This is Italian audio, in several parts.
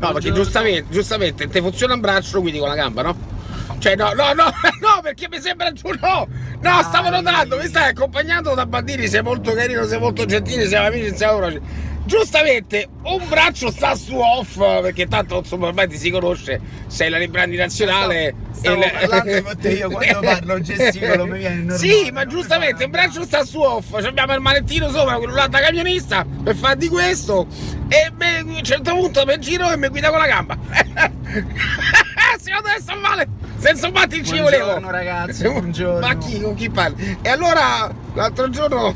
No, perché giustamente ti funziona un braccio, guidi con la gamba, no? Cioè, no, perché mi sembra giù, no, stavo notando, mi stai accompagnando da Bandini, sei molto carino, sei molto gentile, siamo amici, siamo veloci. Giustamente, un braccio sta su off, perché tanto, insomma, ormai ti si conosce, sei la Librandi nazionale. Stavo parlando con te, io quando parlo gesticolo, mi viene normale. Sì, ma giustamente, un braccio sta su off, abbiamo il manettino sopra, quello là da camionista, per far di questo, e a un certo punto mi giro e mi guida con la gamba. Secondo me sta male, senza batti ci volevo. Buongiorno ragazzi, buongiorno. Ma con chi parli? E allora, l'altro giorno,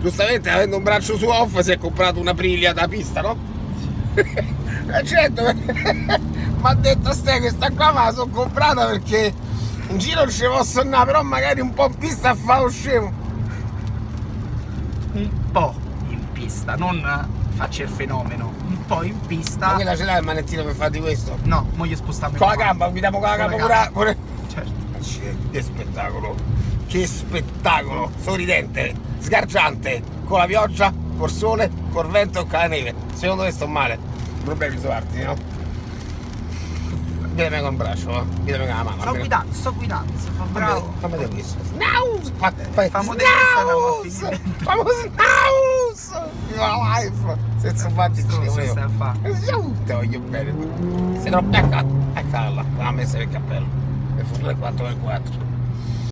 giustamente avendo un braccio su off, si è comprato una Aprilia da pista, no? E certo, mi ha detto questa qua me la sono comprata perché in giro non ci posso andare, però magari un po' in pista a fare lo scemo. Un po' in pista, non faccia il fenomeno, un po' in pista. Ma quella ce l'hai il manettino per fare di questo? No, voglio spostarmi Con la gamba, guidiamo con la gamba pure. Certo. Che spettacolo, che spettacolo, sorridente, sgargiante, con la pioggia, col sole, col vento e con la neve. Secondo me sto male, problemi suarti, no? Guidami con il braccio, no? Guidami con la mano. Sto guidando, sto bravo. Fammi vedere questo. Famo vedere Famo snaus! Viva la life! Senza fatti ci volevo. Stai a fare. Te voglio bene. Se no, eccola là, la messa del cappello. E futuro 4x4.